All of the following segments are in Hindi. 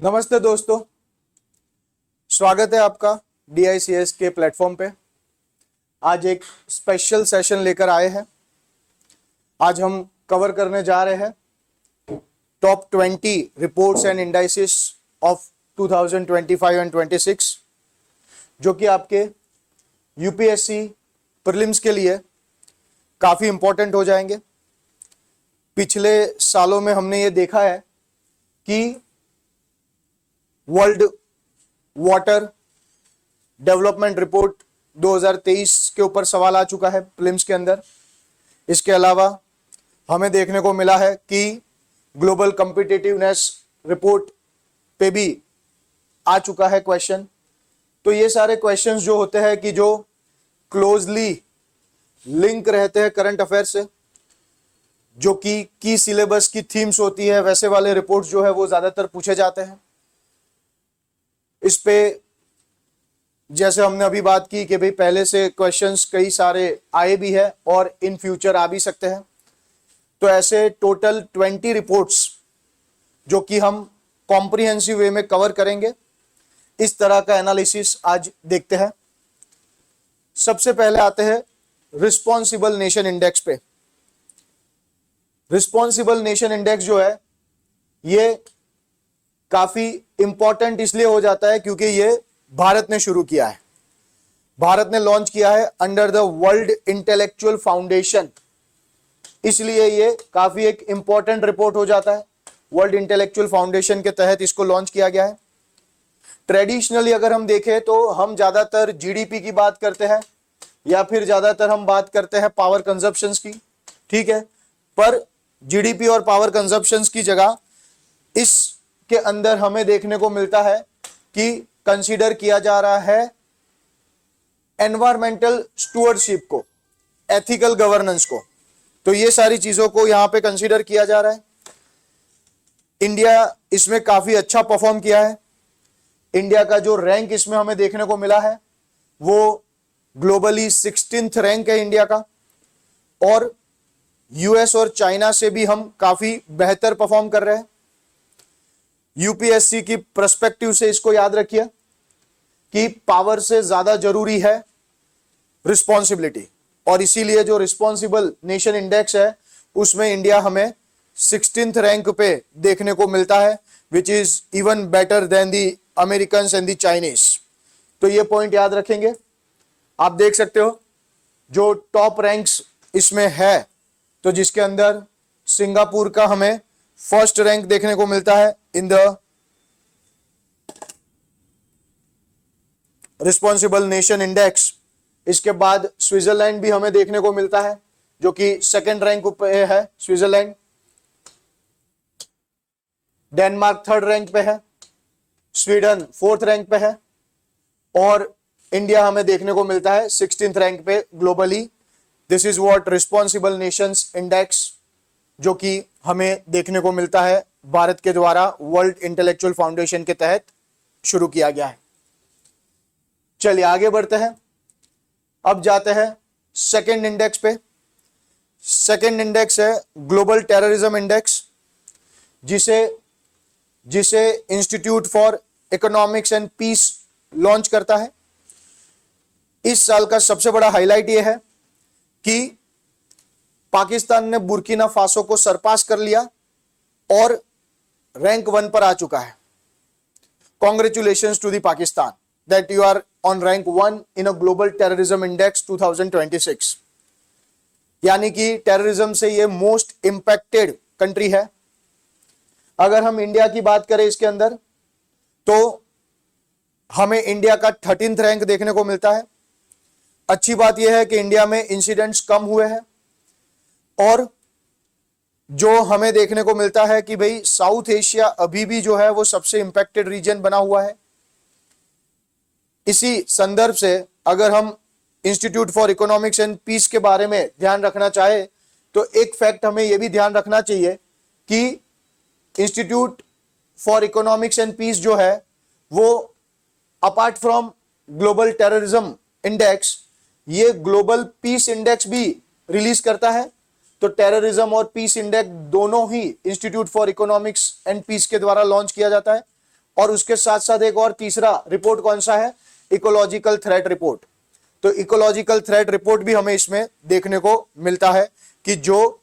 नमस्ते दोस्तों, स्वागत है आपका DICS के प्लेटफॉर्म पे। आज एक स्पेशल सेशन लेकर आए हैं। आज हम कवर करने जा रहे हैं top 20 reports and indices of 2025 and 26, जो कि आपके UPSC प्रीलिम्स के लिए काफ़ी इंपॉर्टेंट हो जाएंगे। पिछले सालों में हमने ये देखा है कि वर्ल्ड वाटर डेवलपमेंट रिपोर्ट 2023 के ऊपर सवाल आ चुका है प्रीलिम्स के अंदर। इसके अलावा हमें देखने को मिला है कि ग्लोबल कॉम्पिटिटिवनेस रिपोर्ट पे भी आ चुका है क्वेश्चन। तो ये सारे क्वेश्चंस जो होते हैं कि जो क्लोजली लिंक रहते हैं करंट अफेयर से, जो कि की सिलेबस की थीम्स होती है, वैसे वाले रिपोर्ट्स जो है वो ज्यादातर पूछे जाते हैं। इस पे जैसे हमने अभी बात की कि भाई पहले से क्वेश्चंस कई सारे आए भी है और इन फ्यूचर आ भी सकते हैं। तो ऐसे टोटल 20 रिपोर्ट्स जो कि हम कॉम्प्रिहेंसिव वे में कवर करेंगे, इस तरह का एनालिसिस आज देखते हैं। सबसे पहले आते हैं रिस्पॉन्सिबल नेशन इंडेक्स पे। रिस्पॉन्सिबल नेशन इंडेक्स जो है ये काफी इंपॉर्टेंट इसलिए हो जाता है क्योंकि ये भारत ने शुरू किया है, भारत ने लॉन्च किया है under the world intellectual foundation. इसलिए ये काफी एक इंपॉर्टेंट रिपोर्ट हो जाता है। वर्ल्ड इंटेलेक्चुअल फाउंडेशन के तहत इसको लॉन्च किया गया है। ट्रेडिशनली अगर हम देखें तो हम ज्यादातर GDP की बात करते हैं या फिर ज्यादातर हम बात करते हैं पावर कंजप्शंस की, ठीक है। पर GDP और पावर कंजप्शंस की जगह इस के अंदर हमें देखने को मिलता है कि कंसीडर किया जा रहा है एनवायरमेंटल स्टुअर्डशिप को, एथिकल गवर्नेंस को। तो ये सारी चीजों को यहां पे कंसीडर किया जा रहा है। इंडिया इसमें काफी अच्छा परफॉर्म किया है। इंडिया का जो रैंक इसमें हमें देखने को मिला है वो ग्लोबली 16th रैंक है इंडिया का, और US और चाइना से भी हम काफी बेहतर परफॉर्म कर रहे हैं। UPSC की पर्सपेक्टिव से इसको याद रखिए कि पावर से ज्यादा जरूरी है रिस्पॉन्सिबिलिटी, और इसीलिए जो रिस्पॉन्सिबल नेशन इंडेक्स है उसमें इंडिया हमें 16th रैंक पे देखने को मिलता है, which is even better than the American and the Chinese. तो ये पॉइंट याद रखेंगे। आप देख सकते हो जो टॉप रैंक्स इसमें है, तो जिसके अंदर सिंगापुर का हमें फर्स्ट रैंक देखने को मिलता है in the responsible nation index. इसके बाद स्विट्जरलैंड भी हमें देखने को मिलता है जो कि सेकंड रैंक पे है स्विट्जरलैंड। डेनमार्क थर्ड रैंक पे है, स्वीडन फोर्थ रैंक पे है, और इंडिया हमें देखने को मिलता है 16th रैंक पे globally. This is what responsible Nations index, जो कि हमें देखने को मिलता है भारत के द्वारा वर्ल्ड इंटेलेक्चुअल फाउंडेशन के तहत शुरू किया गया है। चलिए आगे बढ़ते हैं। अब जाते हैं सेकंड इंडेक्स पे। सेकंड इंडेक्स है ग्लोबल टेररिज्म इंडेक्स, जिसे institute for economics and peace launch करता है। इस साल का सबसे बड़ा हाईलाइट यह है कि पाकिस्तान ने बुर्किना फासो को सरपास कर लिया और रैंक 1 पर आ चुका है। Congratulations to the Pakistan that you are on rank 1 in a global terrorism index 2026। यानी कि टेररिज्म से ये मोस्ट इंपैक्टेड कंट्री है। अगर हम इंडिया की बात करें इसके अंदर, तो हमें इंडिया का 13th रैंक देखने को मिलता है। अच्छी बात यह है कि इंडिया में इंसिडेंट्स कम हुए हैं, और जो हमें देखने को मिलता है कि भाई साउथ एशिया अभी भी जो है वो सबसे इंपैक्टेड रीजन बना हुआ है। इसी संदर्भ से अगर हम institute for economics and peace के बारे में ध्यान रखना चाहे तो एक फैक्ट हमें यह भी ध्यान रखना चाहिए कि institute for economics and peace जो है वो apart from global terrorism index, ये ग्लोबल पीस इंडेक्स भी रिलीज करता है। तो टेररिज्म और पीस इंडेक्स दोनों ही institute for economics and peace के द्वारा लॉन्च किया जाता है, और उसके साथ साथ एक और तीसरा रिपोर्ट कौन सा है, इकोलॉजिकल थ्रेट रिपोर्ट। तो इकोलॉजिकल थ्रेट रिपोर्ट भी हमें इसमें देखने को मिलता है कि जो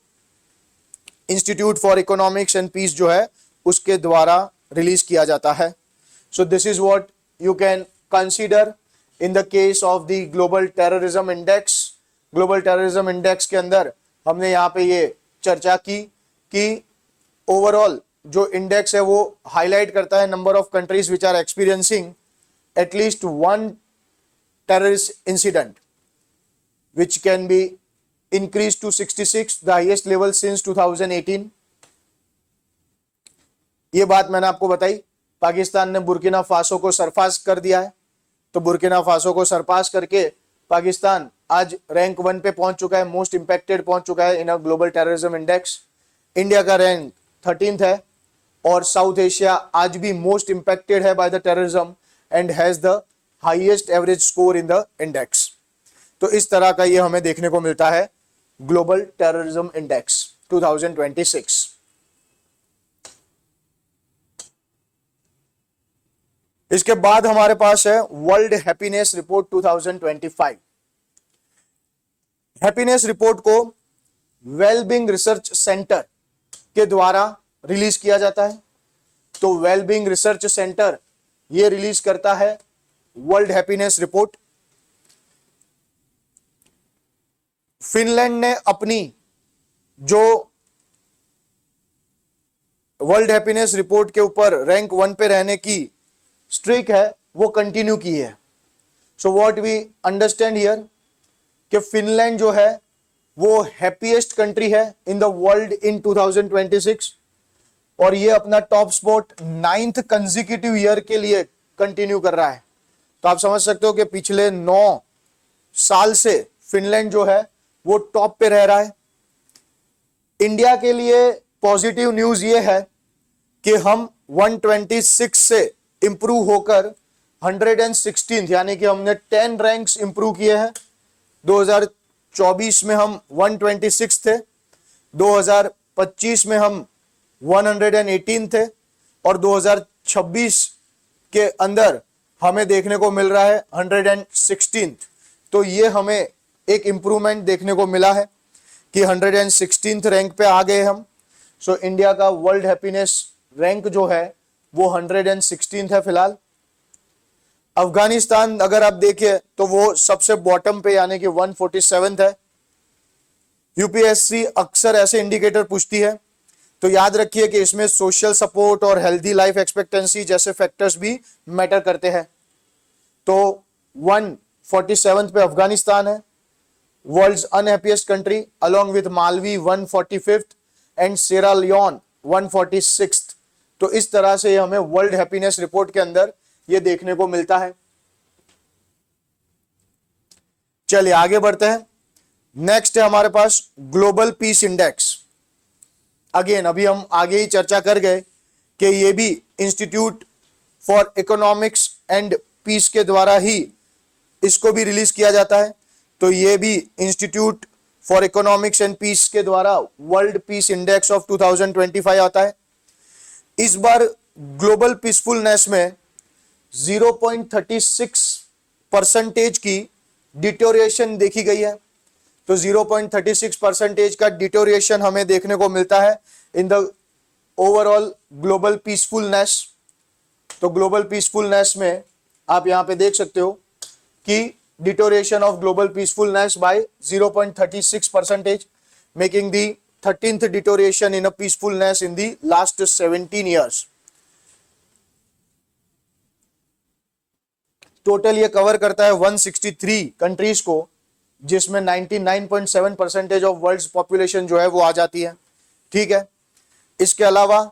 institute for economics and peace जो है उसके द्वारा रिलीज किया जाता है। So this is what you can consider in the case of the global terrorism index. Global terrorism index के अंदर हमने यहाँ पे ये चर्चा की कि ओवरऑल जो इंडेक्स है वो हाईलाइट करता है number of countries which are experiencing at least one terrorist incident which can be increased to 66, the highest level since 2018। ये बात मैंने आपको बताई। पाकिस्तान ने बुर्किना फासो को सरपास कर दिया है, तो बुर्किना फासो को सरपास करके पाकिस्तान आज रैंक 1 पे पहुंच चुका है, मोस्ट इंपैक्टेड पहुंच चुका है in a global terrorism index. India का रैंक 13th है और साउथ एशिया आज भी मोस्ट इंपैक्टेड है by the terrorism and has the highest average score in the index. तो इस तरह का ये हमें देखने को मिलता है ग्लोबल टेररिज्म इंडेक्स 2026। इसके बाद हमारे पास है world happiness report 2025। Happiness report को वेलबींग रिसर्च सेंटर के द्वारा रिलीज किया जाता है। तो वेलबींग रिसर्च सेंटर ये रिलीज करता है वर्ल्ड हैप्पीनेस रिपोर्ट। फिनलैंड ने अपनी जो वर्ल्ड हैप्पीनेस रिपोर्ट के ऊपर रैंक 1 पे रहने की स्ट्रीक है वो कंटिन्यू की है। So what we understand here कि फिनलैंड जो है वो हैप्पीएस्ट कंट्री है इन द वर्ल्ड इन 2026 और ये अपना top spot 9th consecutive year के लिए कंटिन्यू कर रहा है। तो आप समझ सकते हो कि पिछले 9 साल से फिनलैंड जो है वो टॉप पे रह रहा है। इंडिया के लिए पॉजिटिव न्यूज ये है कि हम 126 से इंप्रूव होकर 116th यानी कि हमने 10 रैंक्स इंप्रूव किए हैं। 2024 में हम 126 थे, 2025 में हम 118 थे और 2026 के अंदर हमें देखने को मिल रहा है 116th। तो ये हमें एक इंप्रूवमेंट देखने को मिला है कि 116th रैंक पे आ गए हम। सो इंडिया का वर्ल्ड हैप्पीनेस रैंक जो है वो 116th है फिलहाल। अफगानिस्तान अगर आप देखिए तो वो सबसे बॉटम पे यानी कि 147th है। यूपीएससी अक्सर ऐसे इंडिकेटर पूछती है तो याद रखिए कि इसमें सोशल सपोर्ट और हेल्दी लाइफ एक्सपेक्टेंसी जैसे फैक्टर्स भी मैटर करते हैं। तो 147th पे अफगानिस्तान है। World's unhappiest country along with Malawi 145th and Sierra Leone 146th। तो इस तरह से हमें वर्ल्ड हैप्पीनेस रिपोर्ट के अंदर ये देखने को मिलता है। चलिए आगे बढ़ते हैं। नेक्स्ट है हमारे पास ग्लोबल पीस इंडेक्स। अगेन अभी हम आगे ही चर्चा कर गए कि ये भी institute for economics and peace के द्वारा ही इसको भी रिलीज किया जाता है। तो ये भी institute for economics and peace के द्वारा वर्ल्ड पीस इंडेक्स ऑफ 2025 आता है। इस बार ग्लोबल पीसफुलनेस में 0.36% की डिटोरिएशन देखी गई है। तो 0.36% का डिटोरिएशन हमें देखने को मिलता है in the overall global peacefulness. तो ग्लोबल पीसफुलनेस में आप यहां पे देख सकते हो कि deterioration of global peacefulness by 0.36%, making the 13th deterioration in a peacefulness in the last 17 years। Total ये कवर करता है 163 कंट्रीज को, जिसमें 99.7% ऑफ वर्ल्ड पॉपुलेशन जो है वो आ जाती है। ठीक है, इसके अलावा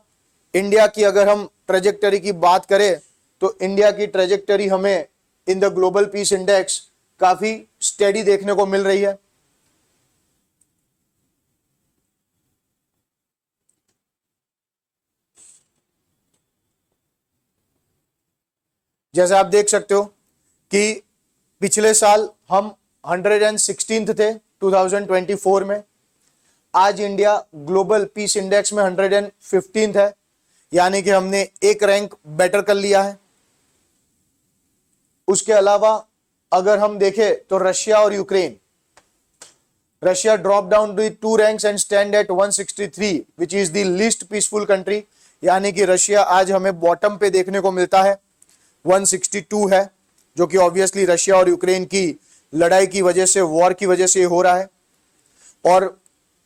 इंडिया की अगर हम ट्रेजेक्टरी की बात करें तो इंडिया की ट्रेजेक्टरी हमें इन द ग्लोबल पीस इंडेक्स काफी स्टेडी देखने को मिल रही है। जैसे आप देख सकते हो कि पिछले साल हम 116th थे 2024 में। आज इंडिया ग्लोबल पीस इंडेक्स में 115th है। यानी कि हमने एक रैंक बेटर कर लिया है। उसके अलावा अगर हम देखें तो रशिया और Ukraine, Russia drop down to ranks and stand at 163 which is the least peaceful country, यानी कि रशिया आज हमें बॉटम पे देखने को मिलता है, 162 है, जो कि ऑब्वियसली रशिया और यूक्रेन की लड़ाई की वजह से, वॉर की वजह से हो रहा है। और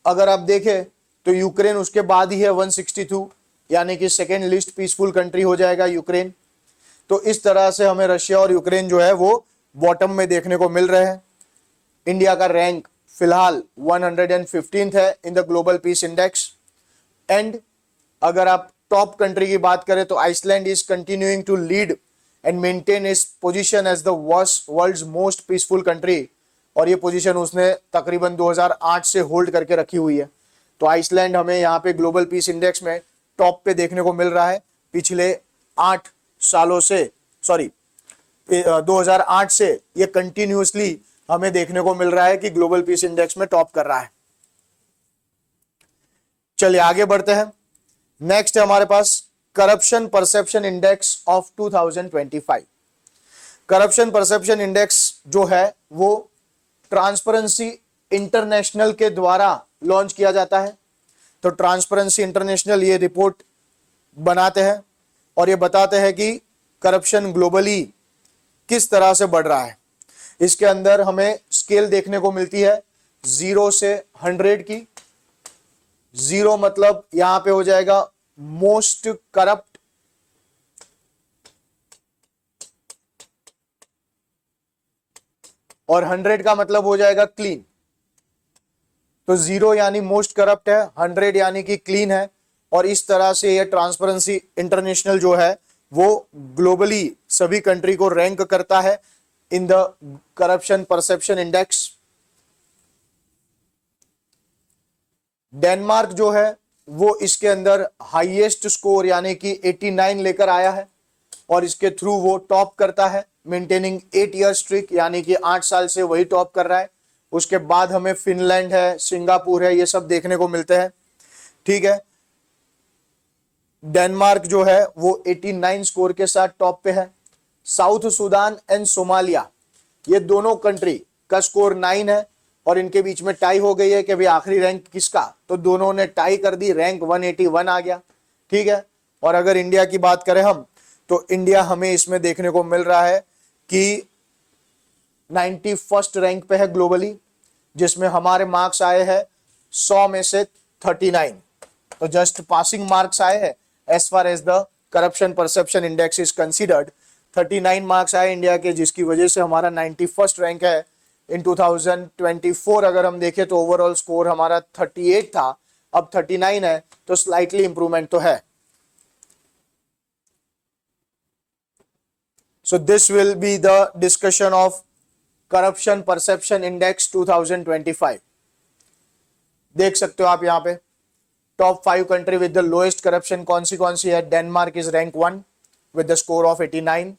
अगर आप देखें तो यूक्रेन उसके बाद ही है 162, यानी कि सेकेंड लिस्ट पीसफुल कंट्री हो जाएगा यूक्रेन। तो इस तरह से हमें रशिया और यूक्रेन जो है वो बॉटम में देखने को मिल रहे हैं। इंडिया का रैंक फिलहाल 115th है in the global peace index. And अगर आप टॉप कंट्री की बात करें तो Iceland is continuing to lead and maintain is position as the world's most peaceful country, और ये पोजीशन उसने तकरीबन 2008 से होल्ड करके रखी हुई है। तो आइसलैंड हमें यहाँ पे ग्लोबल पीस इंडेक्स में टॉप पे देखने को मिल रहा है पिछले 8 सालों से, 2008 से ये कंटिन्यूअसली हमें देखने को मिल रहा है कि ग्लोबल पीस इंडेक्स में टॉप कर रहा है। चलिए आगे बढ़ते हैं। नेक्स्ट है हमारे पास corruption perception index of 2025। Corruption perception index जो है वो ट्रांसपेरेंसी इंटरनेशनल के द्वारा लॉन्च किया जाता है। तो ट्रांसपेरेंसी इंटरनेशनल ये रिपोर्ट बनाते हैं और ये बताते हैं कि करप्शन ग्लोबली किस तरह से बढ़ रहा है। इसके अंदर हमें स्केल देखने को मिलती है 0 से 100 की। 0 मतलब यहां पे हो जाएगा मोस्ट करप्ट, और 100 का मतलब हो जाएगा क्लीन। तो 0 यानी मोस्ट करप्ट है, 100 यानी कि क्लीन है। और इस तरह से ये ट्रांसपेरेंसी इंटरनेशनल जो है वो ग्लोबली सभी कंट्री को रैंक करता है in the corruption perception index. Denmark जो है वो इसके अंदर हाईएस्ट स्कोर यानी कि 89 लेकर आया है, और इसके थ्रू वो टॉप करता है, मेंटेनिंग 8 ईयर स्ट्रिक, यानी कि 8 साल से वही टॉप कर रहा है। उसके बाद हमें फिनलैंड है, सिंगापुर है, ये सब देखने को मिलते हैं। ठीक है, डेनमार्क जो है वो 89 स्कोर के साथ टॉप पे है। साउथ सुडान एंड सोमालिया, ये दोनों कंट्री का स्कोर 9 है, और इनके बीच में टाई हो गई है कि भाई आखिरी रैंक किसका, तो दोनों ने टाई कर दी, रैंक 181 आ गया। ठीक है, और अगर इंडिया की बात करें हम, तो इंडिया हमें इसमें देखने को मिल रहा है कि 91st रैंक पे है ग्लोबली, जिसमें हमारे मार्क्स आए हैं 100 में से 39, तो जस्ट पासिंग मार्क्स आए हैं as far as the corruption perception index is considered. 39 marks आए इंडिया के, जिसकी वजह से हमारा 91st रैंक है। इन 2024 अगर हम देखें तो ओवरऑल स्कोर हमारा 38 था, अब 39 है, तो स्लाइटली इंप्रूवमेंट तो है। So this will be the discussion of corruption perception index 2025। देख सकते हो आप यहाँ पे top 5 country with the lowest corruption कौन सी है। Denmark is rank 1 with the score of 89,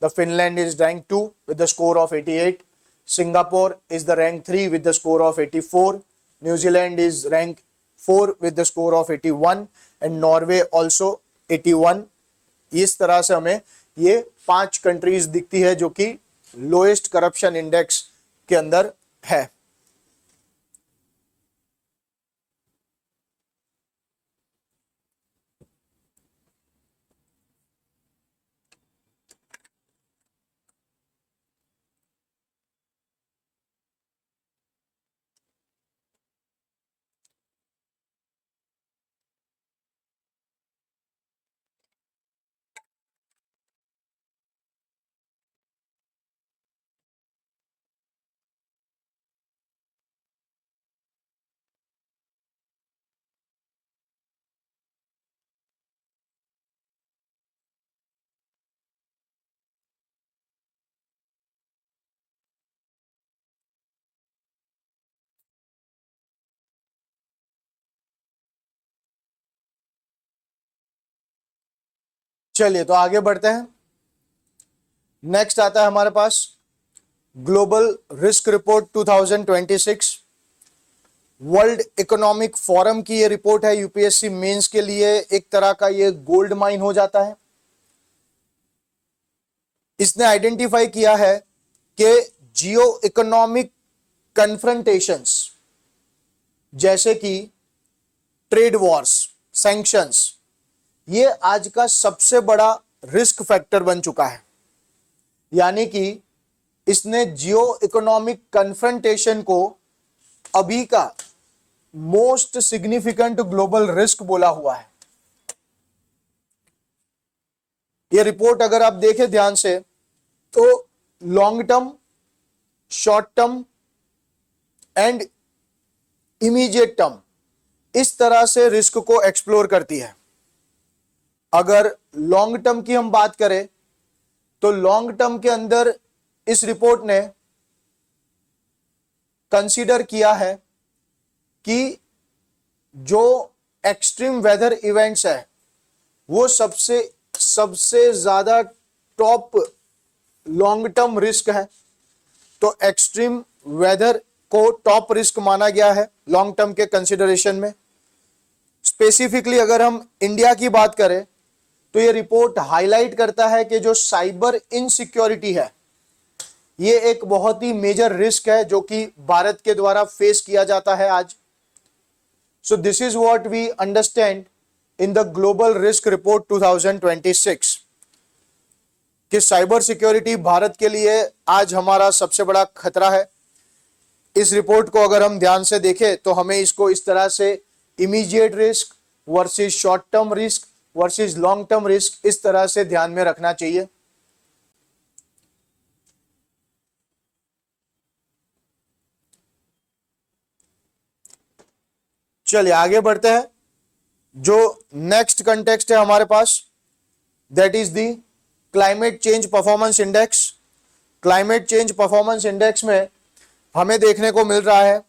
the Finland is rank 2 with the score of 88, Singapore is the rank 3 with the score of 84, New Zealand is rank 4 with the score of 81 and Norway also 81। इस तरह से हमें ये 5 कंट्रीज दिखती है जो कि लोएस्ट करप्शन इंडेक्स के अंदर है। चलिए तो आगे बढ़ते हैं। नेक्स्ट आता है हमारे पास global risk report 2026। World Economic Forum की ये रिपोर्ट है, यूपीएससी मेंस के लिए एक तरह का ये गोल्ड माइन हो जाता है। इसने आइडेंटिफाई किया है कि जियो इकोनॉमिक कन्फ्रंटेशंस जैसे कि ट्रेड वॉर्स, सैंक्शंस, ये आज का सबसे बड़ा रिस्क फैक्टर बन चुका है। यानी कि इसने जियो इकोनॉमिक कन्फ्रंटेशन को अभी का मोस्ट सिग्निफिकेंट ग्लोबल रिस्क बोला हुआ है। ये रिपोर्ट अगर आप देखें ध्यान से तो long term, short term and immediate term, इस तरह से रिस्क को एक्सप्लोर करती है। अगर लॉन्ग टर्म की हम बात करें तो लॉन्ग टर्म के अंदर इस रिपोर्ट ने कंसीडर किया है कि जो एक्सट्रीम वेदर इवेंट्स है वो सबसे ज्यादा टॉप लॉन्ग टर्म रिस्क है। तो एक्सट्रीम वेदर को टॉप रिस्क माना गया है लॉन्ग टर्म के कंसिडरेशन में। स्पेसिफिकली अगर हम इंडिया की बात करें तो ये रिपोर्ट हाईलाइट करता है कि जो साइबर इनसिक्योरिटी है ये एक बहुत ही मेजर रिस्क है जो कि भारत के द्वारा फेस किया जाता है आज। So this is what we understand in the global risk report 2026 कि साइबर सिक्योरिटी भारत के लिए आज हमारा सबसे बड़ा खतरा है। इस रिपोर्ट को अगर हम ध्यान से देखें तो हमें इसको इस तरह से immediate risk versus short term risk versus long term risk इस तरह से ध्यान में रखना चाहिए। चलिए आगे बढ़ते हैं। जो नेक्स्ट कंटेक्स्ट है हमारे पास that is the climate change performance index. Climate change performance index में हमें देखने को मिल रहा है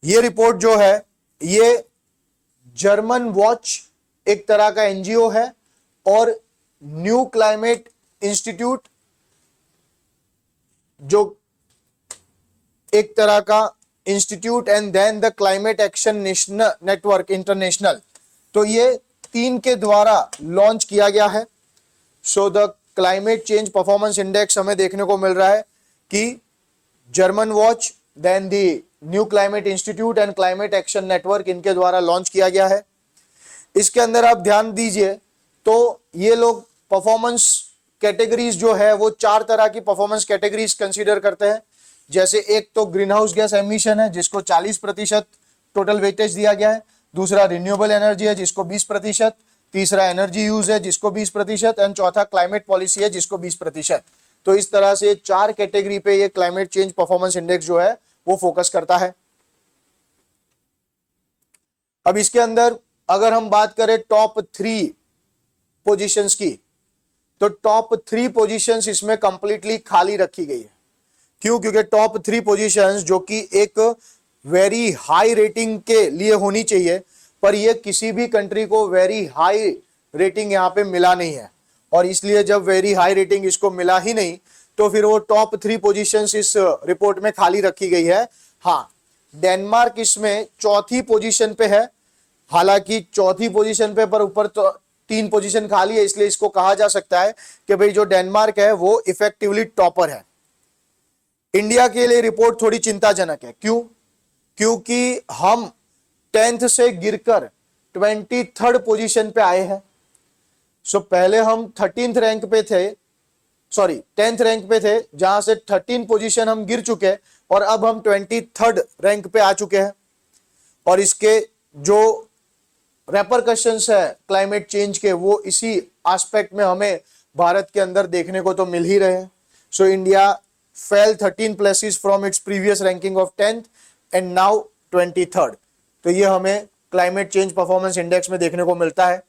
ये रिपोर्ट जो है ये जर्मन वॉच एक तरह का एनजीओ है और न्यू क्लाइमेट इंस्टीट्यूट जो एक तरह का institute and then the climate action network international, तो ये तीन के द्वारा लॉन्च किया गया है। So the climate change performance index हमें देखने को मिल रहा है कि German watch, then the new climate institute and climate action network, इनके द्वारा लॉन्च किया गया है। इसके अंदर आप ध्यान दीजिए तो ये लोग परफॉर्मेंस कैटेगरीज जो है वो चार तरह की परफॉर्मेंस कैटेगरीज कंसीडर करते हैं। जैसे एक तो ग्रीन हाउस गैस एमिशन है जिसको 40% टोटल वेटेज दिया गया है। दूसरा रिन्यूएबल एनर्जी है जिसको 20%, तीसरा एनर्जी यूज है जिसको 20% एंड चौथा क्लाइमेट पॉलिसी है जिसको 20%। तो इस तरह से चार कैटेगरी पे ये क्लाइमेट चेंज परफॉर्मेंस इंडेक्स जो है वो फोकस करता है। अब इसके अंदर अगर हम बात करें टॉप 3 पोजीशंस की तो टॉप 3 पोजीशंस इसमें कंप्लीटली खाली रखी गई है। क्यों? क्योंकि टॉप 3 पोजीशंस जो कि एक वेरी हाई रेटिंग के लिए होनी चाहिए पर ये किसी भी कंट्री को वेरी हाई रेटिंग यहाँ पे मिला नहीं है और इसलिए जब वेरी हाई रेटिंग इसको मिला ही नहीं तो फिर वो टॉप 3 पोजीशंस इस रिपोर्ट में खाली रखी गई है। हाँ, डेनमार्क इसमें चौथी पोजीशन पे है, हालांकि चौथी पोजीशन पे पर ऊपर तो 3 पोजीशन खाली है, इसलिए इसको कहा जा सकता है कि भाई जो डेनमार्क है वो इफेक्टिवली टॉपर है। इंडिया के लिए रिपोर्ट थोड़ी चिंताजनक है। क्यों? क्योंकि हम 10th से गिरकर 23rd पोजीशन पे आए हैं। सो पहले हम 13th रैंक पे थे, सॉरी 10th रैंक पे थे, जहां से 13 पोजीशन हम गिर चुके और अब हम 23rd रैंक पे आ चुके हैं। और इसके जो रेपरकशंस है क्लाइमेट चेंज के वो इसी एस्पेक्ट में हमें भारत के अंदर देखने को तो मिल ही रहे हैं। So India fell 13 places from its previous ranking of 10th and now 23rd। तो ये हमें क्लाइमेट चेंज परफॉर्मेंस इंडेक्स में देखने को मिलता है।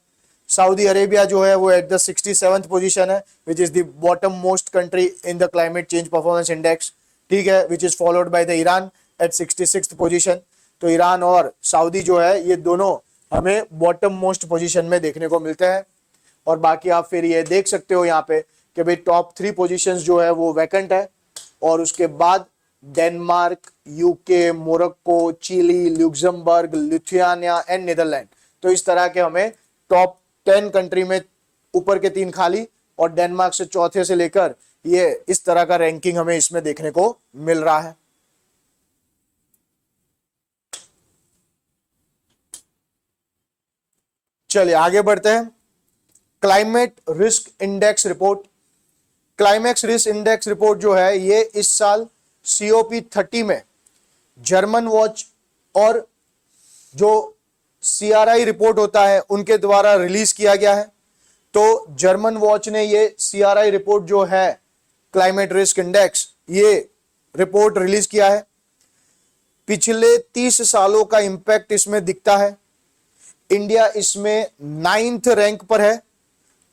सऊदी अरेबिया जो है वो एट द 67th पोजीशन है which is the bottom most country in the climate change performance index, ठीक है, which is followed by the Iran at 66th position. तो ईरान और सऊदी जो है ये दोनों हमें बॉटम मोस्ट पोजीशन में देखने को मिलते हैं। और बाकी आप फिर ये देख सकते हो यहाँ पे कि भाई टॉप 3 पोजीशंस जो है वो वैकेंट है। और उसके बाद Denmark, UK, Morocco, Chile, Luxembourg, Lithuania and Netherlands. तो इस तरह के हमें टॉप 10 कंट्री में ऊपर के 3 खाली और डेनमार्क से चौथे से लेकर ये इस तरह का रैंकिंग हमें इसमें देखने को मिल रहा है। चलिए आगे बढ़ते हैं। Climate risk index report. Climax risk index report जो है ये इस साल COP30 में जर्मन वॉच और जो CRI रिपोर्ट होता है उनके द्वारा रिलीज किया गया है। तो जर्मन वॉच ने ये CRI रिपोर्ट जो है क्लाइमेट रिस्क इंडेक्स ये रिपोर्ट रिलीज किया है। पिछले 30 सालों का इंपैक्ट इसमें दिखता है। इंडिया इसमें 9th रैंक पर है।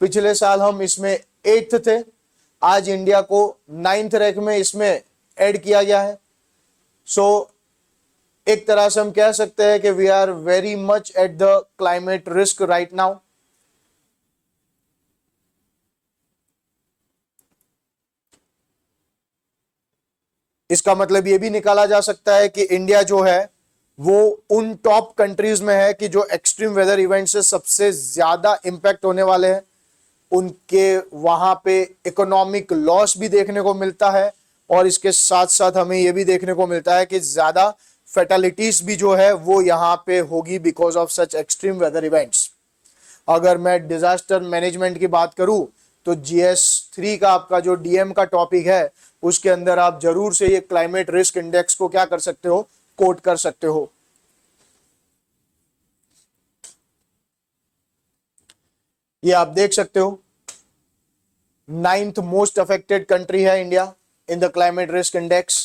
पिछले साल हम इसमें 8th थे, आज इंडिया को 9th रैंक में इसमें ऐड किया गया है। सो एक तरह से हम कह सकते हैं कि we are very much at the climate risk right now. इसका मतलब यह भी निकाला जा सकता है कि इंडिया जो है वो उन टॉप कंट्रीज में है कि जो एक्सट्रीम वेदर इवेंट से सबसे ज्यादा इंपैक्ट होने वाले हैं। उनके वहां पे इकोनॉमिक लॉस भी देखने को मिलता है और इसके साथ साथ हमें यह भी देखने को मिलता है कि ज्यादा फैटेलिटीज भी जो है वो यहाँ पे होगी because of such extreme weather events. अगर मैं डिजास्टर मैनेजमेंट की बात करूं तो GS3 का आपका जो DM का टॉपिक है उसके अंदर आप जरूर से ये क्लाइमेट रिस्क इंडेक्स को क्या कर सकते हो, कोट कर सकते हो। ये आप देख सकते हो 9th मोस्ट अफेक्टेड कंट्री है India in the climate risk index.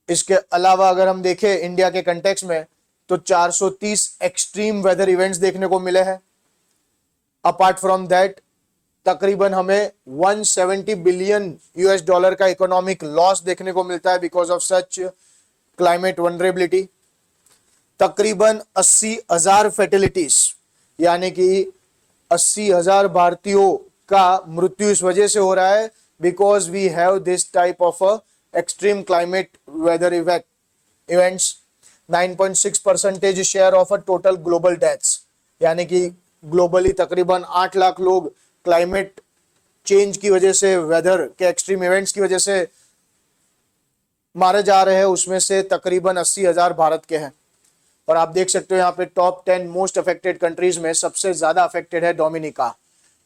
इसके अलावा अगर हम देखें इंडिया के कंटेक्स्ट में तो 430 एक्सट्रीम वेदर इवेंट्स देखने को मिले हैं। अपार्ट फ्रॉम दैट तकरीबन हमें 170 बिलियन US डॉलर का इकोनॉमिक लॉस देखने को मिलता है because of such climate vulnerability. तकरीबन 80,000 फैटिलिटीज यानी कि 80,000 भारतीयों का मृत्यु इस वजह से हो रहा है because we have this type of extreme climate weather events. 9.6% share of a total global deaths यानी कि ग्लोबली तकरीबन 8 लाख लोग क्लाइमेट चेंज की वजह से, वेदर के एक्सट्रीम इवेंट्स की वजह से मारे जा रहे हैं। उसमें से तकरीबन 80,000 भारत के हैं। और आप देख सकते हो यहाँ पे टॉप 10 मोस्ट अफेक्टेड कंट्रीज में सबसे ज्यादा अफेक्टेड है डोमिनिका,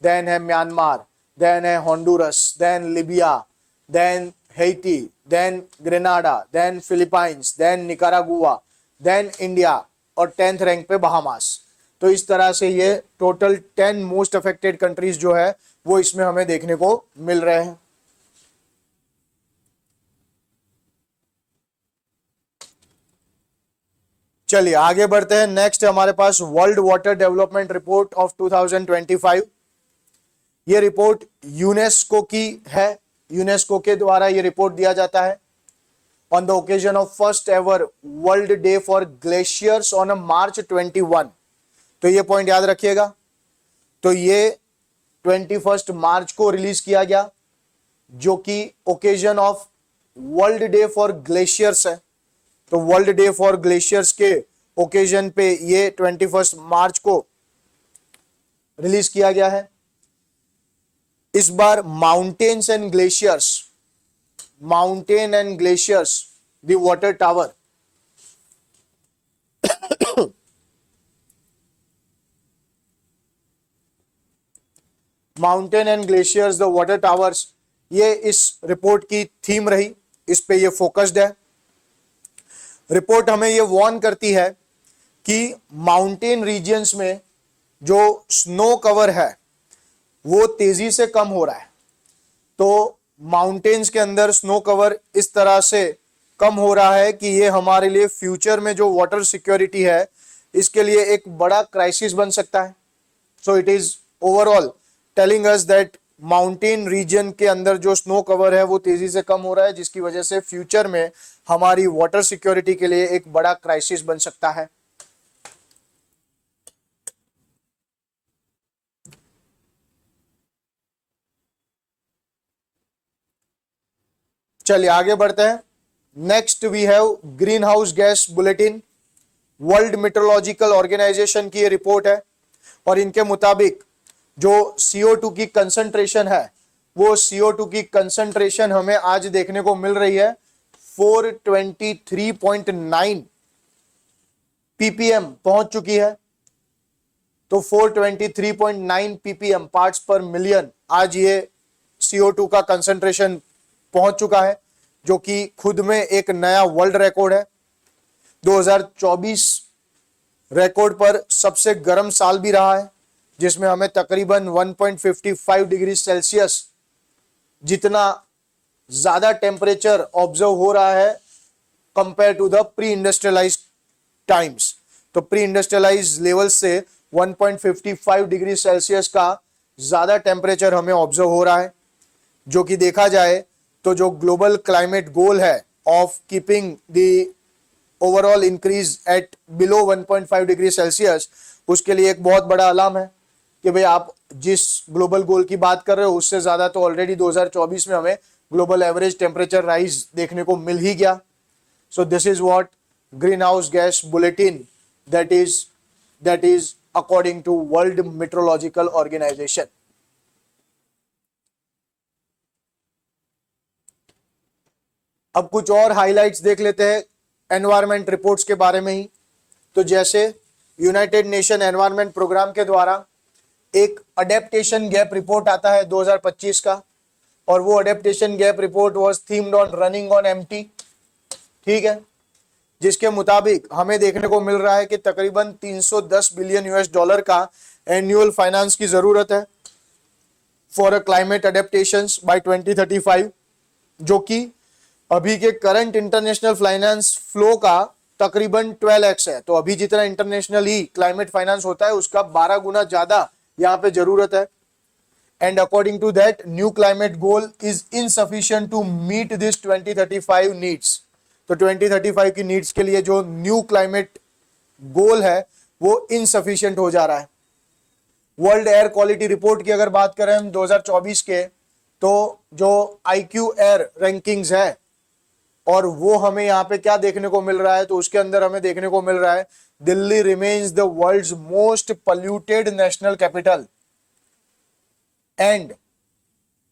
देन है म्यांमार, देन है Honduras, then Libya, then Haiti, then Grenada, then Philippines, then Nicaragua, then India और 10th रैंक पे बहामास। तो इस तरह से ये टोटल 10 मोस्ट अफेक्टेड कंट्रीज जो है वो इसमें हमें देखने को मिल रहे हैं। चलिए आगे बढ़ते हैं। नेक्स्ट हमारे पास world water development report of 2025। ये रिपोर्ट यूनेस्को की है। यूनेस्को के द्वारा ये रिपोर्ट दिया जाता है on the occasion of first ever world day for glaciers on March 21। तो ये पॉइंट याद रखिएगा। तो ये 21 मार्च को रिलीज किया गया जो कि occasion of world day for glaciers है। तो वर्ल्ड डे फॉर ग्लेशियर्स के ओकेजन पे ये 21 मार्च को रिलीज किया गया है। इस बार mountains and glaciers, mountain and glaciers the water tower, mountain and glaciers the water towers, ये इस रिपोर्ट की थीम रही। इस पे ये फोकस्ड है। रिपोर्ट हमें ये वार्न करती है कि माउंटेन रीजियंस में जो स्नो कवर है वो तेजी से कम हो रहा है। तो माउंटेन्स के अंदर स्नो कवर इस तरह से कम हो रहा है कि ये हमारे लिए फ्यूचर में जो वाटर सिक्योरिटी है इसके लिए एक बड़ा क्राइसिस बन सकता है। So it is overall telling us that mountain region के अंदर जो स्नो कवर है वो तेजी से कम हो रहा है जिसकी वजह से फ्यूचर में हमारी वाटर सिक्योरिटी के लिए एक बड़ा क्राइसिस बन सकता है। चलिए आगे बढ़ते हैं। Next we have greenhouse gas bulletin. World meteorological organisation की ये रिपोर्ट है और इनके मुताबिक जो CO2 की कंसंट्रेशन है वो CO2 की कंसंट्रेशन हमें आज देखने को मिल रही है 423.9 ppm पहुंच चुकी है। तो 423.9 ppm पार्ट्स पर मिलियन आज ये CO2 का कंसंट्रेशन पहुंच चुका है, जो कि खुद में एक नया वर्ल्ड रिकॉर्ड है। 2024 रिकॉर्ड पर सबसे गर्म साल भी रहा है, जिसमें हमें तकरीबन 1.55 डिग्री सेल्सियस जितना ज्यादा टेम्परेचर ऑब्जर्व हो रहा है compare to the pre industrialise times. तो प्री इंडस्ट्रियलाइज लेवल से 1.55 डिग्री सेल्सियस का ज्यादा टेम्परेचर हमें ऑब्जर्व हो रहा है, जो कि देखा जाए तो जो ग्लोबल क्लाइमेट गोल है of keeping the overall increase at below 1.5 degree Celsius, उसके लिए एक बहुत बड़ा अलार्म है कि भाई आप जिस ग्लोबल गोल की बात कर रहे हो उससे ज्यादा तो ऑलरेडी 2024 में हमें ग्लोबल एवरेज टेम्परेचर राइज देखने को मिल ही गया। So this is what greenhouse gas bulletin that is according to world meteorological organisation. अब कुछ और हाइलाइट्स देख लेते हैं एनवायरमेंट रिपोर्ट्स के बारे में ही। तो जैसे यूनाइटेड नेशन एनवायरमेंट प्रोग्राम के द्वारा एक अडेप्टेशन गैप रिपोर्ट आता है 2025 का, और वो adaptation gap report was themed on running on empty. ठीक है, जिसके मुताबिक हमें देखने को मिल रहा है कि तकरीबन 310 बिलियन US डॉलर का एनुअल फाइनेंस की जरूरत है for a climate adaptations by 2035, जो कि अभी के करंट इंटरनेशनल फाइनेंस फ्लो का तकरीबन 12x है। तो अभी जितना इंटरनेशनल ही क्लाइमेट फाइनेंस होता है उसका 12 गुना ज्यादा यहाँ पे जरूरत है। And according to that new climate goal is insufficient to meet this 2035 needs. तो 2035 की नीड्स के लिए जो न्यू क्लाइमेट गोल है वो इनसफिशिएंट हो जा रहा है। वर्ल्ड एयर क्वालिटी रिपोर्ट की अगर बात करें हम 2024 के, तो जो IQ एयर रैंकिंग्स है और वो हमें यहाँ पे क्या देखने को मिल रहा है, तो उसके अंदर हमें देखने को मिल रहा है Delhi remains the world's most polluted national capital, and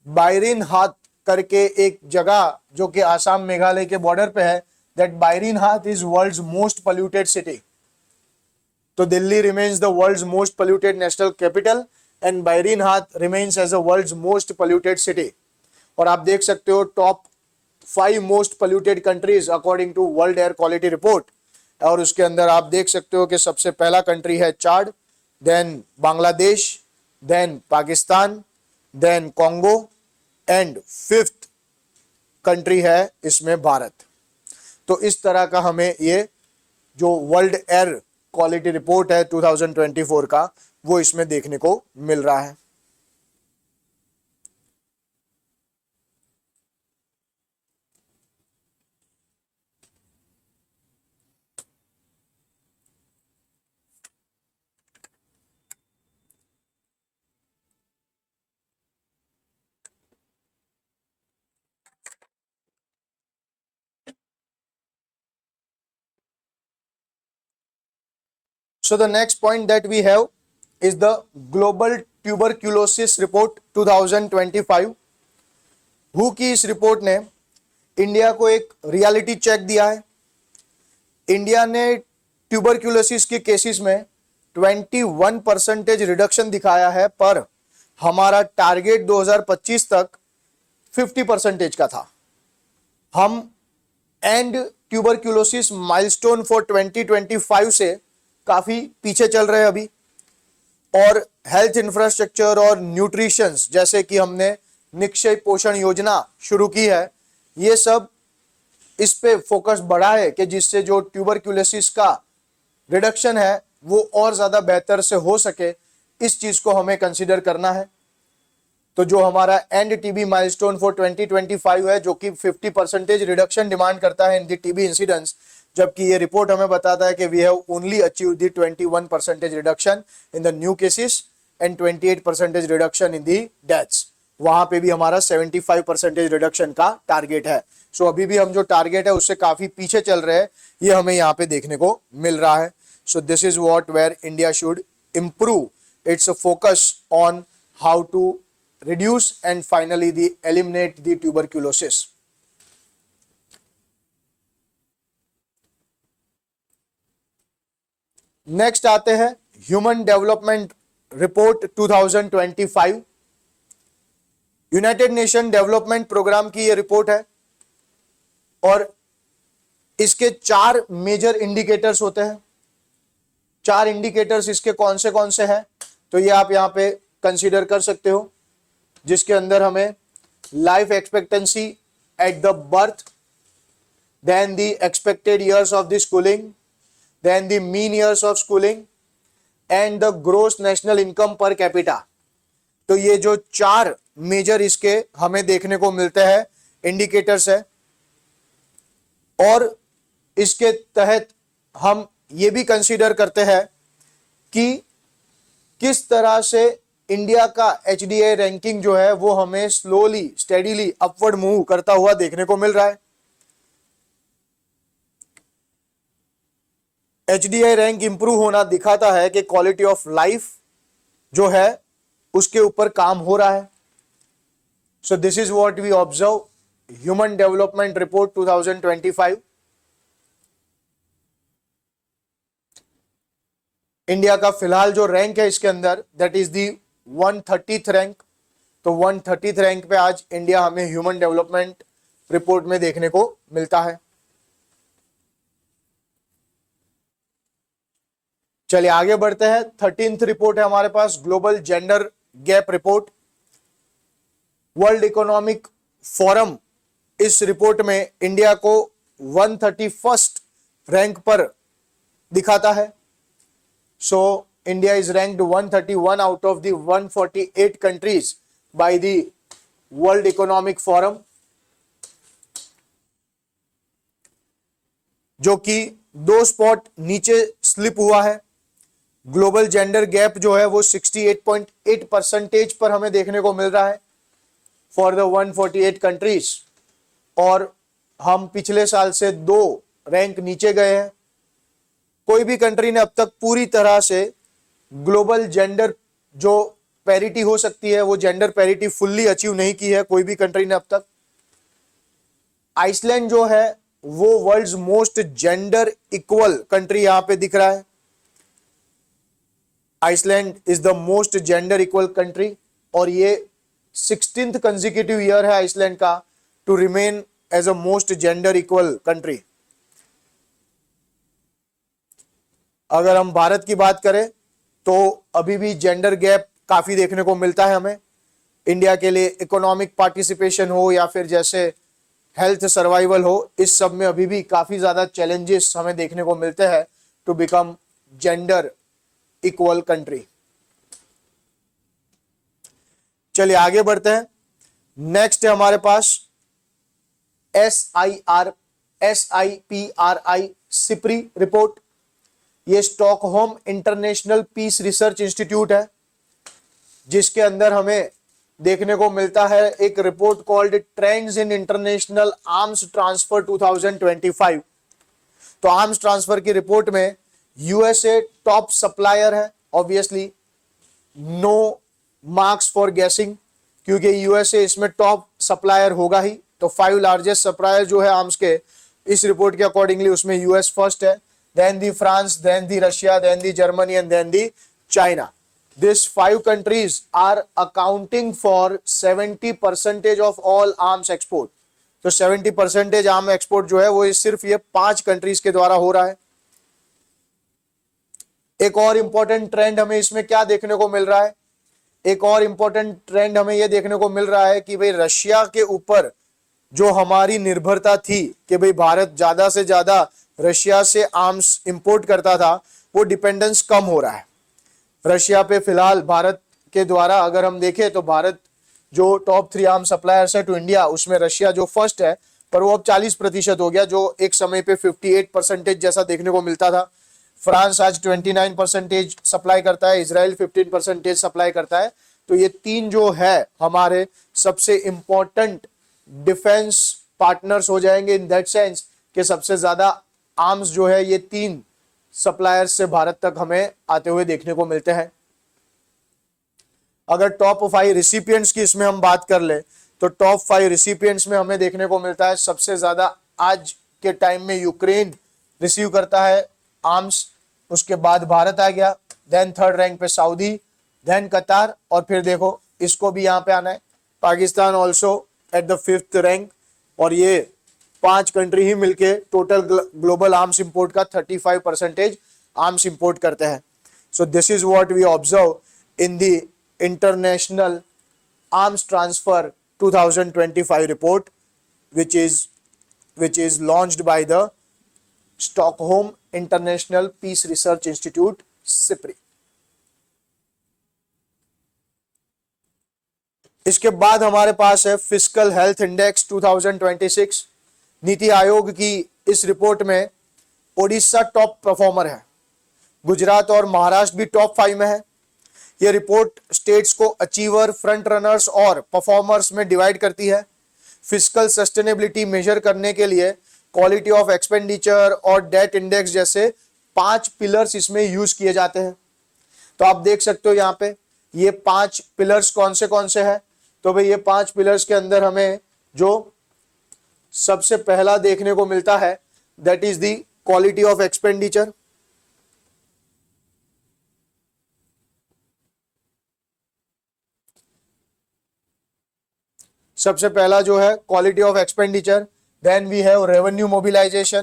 Byrnihat करके एक जगह जो कि आसाम मेघालय के बॉर्डर पे है, that Byrnihat is world's most polluted city. तो Delhi remains the world's most polluted national capital and Byrnihat remains as a world's most polluted city. और आप देख सकते हो top 5 most polluted countries according to world air quality report, और उसके अंदर आप देख सकते हो कि सबसे पहला कंट्री है Chad, then Bangladesh, then Pakistan, then Congo, and 5th country है इसमें भारत। तो इस तरह का हमें ये जो वर्ल्ड एयर क्वालिटी रिपोर्ट है 2024 का वो इसमें देखने को मिल रहा है। So the next point that we have is the Global Tuberculosis Report 2025। WHO की इस रिपोर्ट ने इंडिया को एक रियलिटी चेक दिया है। इंडिया ने ट्यूबरक्यूलोसिस के केसेस में 21% रिडक्शन दिखाया है, पर हमारा टारगेट 2025 तक 50% का था। हम एंड ट्यूबरक्यूलोसिस माइलस्टोन फॉर 2025 से काफी पीछे चल रहे हैं अभी, और हेल्थ इंफ्रास्ट्रक्चर और न्यूट्रिशन जैसे कि हमने निक्षय पोषण योजना शुरू की है, ये सब इस पे फोकस बढ़ा है कि जिससे जो ट्यूबरक्यूलोसिस का रिडक्शन है वो और ज्यादा बेहतर से हो सके, इस चीज को हमें कंसीडर करना है। तो जो हमारा एंड टीबी माइलस्टोन फॉर 2025 है, जो कि 50% रिडक्शन डिमांड करता है इन द टीबी इंसिडेंट्स, जबकि ये रिपोर्ट हमें बताता है कि we have only achieve the 21% reduction in the new cases and 28% reduction in the deaths. वहां पे भी हमारा 75% रिडक्शन का टारगेट है। सो अभी भी हम जो टारगेट है उससे काफी पीछे चल रहे हैं, ये हमें यहाँ पे देखने को मिल रहा है। So this is what where India should improve its focus on how to reduce and finally eliminate the tuberculosis. Next आते हैं human development report 2025। United Nation development programme की ये रिपोर्ट है और इसके 4 मेजर इंडिकेटर्स होते हैं। 4 इंडिकेटर्स इसके कौन से हैं, तो ये आप यहां पे कंसीडर कर सकते हो, जिसके अंदर हमें life expectancy at the birth, then the expected years of the schooling, then the mean years of schooling and the gross national income per capita. तो ये जो 4 मेजर इसके हमें देखने को मिलते हैं इंडिकेटर्स है, और इसके तहत हम ये भी कंसीडर करते हैं कि किस तरह से इंडिया का HDI रैंकिंग जो है वो हमें स्लोली स्टेडीली अपवर्ड मूव करता हुआ देखने को मिल रहा है। HDI रैंक इंप्रूव होना दिखाता है कि क्वालिटी ऑफ लाइफ जो है उसके ऊपर काम हो रहा है। So this is what we observe human development report 2025। India का फिलहाल जो रैंक है इसके अंदर that is the 130th rank. तो 130th रैंक पे आज इंडिया हमें ह्यूमन डेवलपमेंट रिपोर्ट में देखने को मिलता है। चलिए आगे बढ़ते हैं। 13th रिपोर्ट है हमारे पास, global gender gap report. World Economic Forum इस रिपोर्ट में इंडिया को 131st रैंक पर दिखाता है। So India is ranked 131 out of the 148 countries by the World Economic Forum, जो कि 2 स्पॉट नीचे स्लिप हुआ है। ग्लोबल जेंडर गैप जो है वो 68.8% पर हमें देखने को मिल रहा है फॉर द 148 कंट्रीज, और हम पिछले साल से 2 रैंक नीचे गए हैं। कोई भी कंट्री ने अब तक पूरी तरह से ग्लोबल जेंडर जो पैरिटी हो सकती है वो जेंडर पैरिटी फुल्ली अचीव नहीं की है, कोई भी कंट्री ने अब तक। आइसलैंड जो है वो world's most gender equal country यहां पे दिख रहा है। Iceland is the most gender equal country, और ये 16th कंसेक्यूटिव ईयर है आइसलैंड का to remain as a most gender equal country. अगर हम भारत की बात करें तो अभी भी जेंडर गैप काफी देखने को मिलता है हमें। इंडिया के लिए इकोनॉमिक पार्टिसिपेशन हो या फिर जैसे हेल्थ सर्वाइवल हो, इस सब में अभी भी काफी ज्यादा चैलेंजेस हमें देखने को मिलते हैं to become gender equal country. चलिए आगे बढ़ते हैं। नेक्स्ट है हमारे पास SIPRI सिप्री रिपोर्ट। ये Stockholm international peace research institute है, जिसके अंदर हमें देखने को मिलता है एक report called trends in international arms transfer 2025। तो आर्म्स ट्रांसफर की रिपोर्ट में यूएसए टॉप सप्लायर है, obviously no marks for guessing, क्योंकि यूएसए इसमें टॉप सप्लायर होगा ही। तो 5 लार्जेस्ट सप्लायर जो है आर्म्स के इस रिपोर्ट के अकॉर्डिंगली उसमें यूएस फर्स्ट है, then the France, then the Russia, then the Germany and then the China. These 5 countries are accounting for 70% of all arms export. तो 70% आर्म एक्सपोर्ट जो है वो सिर्फ ये 5 कंट्रीज के द्वारा हो रहा है। एक और इंपॉर्टेंट ट्रेंड हमें इसमें क्या देखने को मिल रहा है, एक और इंपॉर्टेंट ट्रेंड हमें यह देखने को मिल रहा है कि भाई रशिया के ऊपर जो हमारी निर्भरता थी कि भाई भारत ज्यादा से ज्यादा रशिया से आर्म्स इंपोर्ट करता था, वो डिपेंडेंस कम हो रहा है रशिया पे। फिलहाल भारत के द्वारा अगर हम देखें तो भारत जो टॉप 3 आर्म सप्लायर्स है टू इंडिया, उसमें रशिया जो फर्स्ट है, पर वो अब 40% हो गया, जो एक समय पे 58% जैसा देखने को मिलता था। फ्रांस आज 29% सप्लाई करता है, इजराइल 15% सप्लाई करता है। तो तो ये तीन जो है हमारे सबसे इंपॉर्टेंट डिफेंस पार्टनर्स हो जाएंगे, इन दैट सेंस कि सबसे ज्यादा आर्म्स जो है ये तीन सप्लायर्स से भारत तक हमें आते हुए देखने को मिलते हैं। अगर टॉप 5 रिसिपिएंट्स की इसमें हम बात कर ले तो टॉप 5 रिसिपिएंट्स में हमें देखने को मिलता है सबसे ज्यादा आज के टाइम में यूक्रेन रिसीव करता है आर्म्स, उसके बाद भारत आ गया, देन थर्ड रैंक पे सऊदी, देन कतार, और फिर देखो इसको भी यहाँ पे आना है Pakistan also at the 5th rank. और ये 5 कंट्री ही मिलके टोटल ग्लोबल आर्म्स इंपोर्ट का 35% आर्म्स इंपोर्ट करते हैं। So this is what we observe in the international arms transfer 2025 report which is launched by the Stockholm International Peace Research Institute SIPRI। इसके बाद हमारे पास है fiscal health index 2026। NITI Aayog की इस रिपोर्ट में ओडिशा टॉप परफॉर्मर है, गुजरात और महाराष्ट्र भी टॉप 5 में है। यह रिपोर्ट स्टेट्स को अचीवर, फ्रंट रनर्स और परफॉर्मर्स में डिवाइड करती है। फिस्कल सस्टेनेबिलिटी मेजर करने के लिए क्वालिटी ऑफ एक्सपेंडिचर और डेट इंडेक्स जैसे 5 पिलर्स इसमें यूज किए जाते हैं। तो आप देख सकते हो यहाँ पे ये 5 पिलर्स कौन से हैं। तो भाई ये 5 पिलर्स के अंदर हमें जो सबसे पहला देखने को मिलता है that is the quality of expenditure. सबसे पहला जो है quality of expenditure, then we have revenue mobilisation,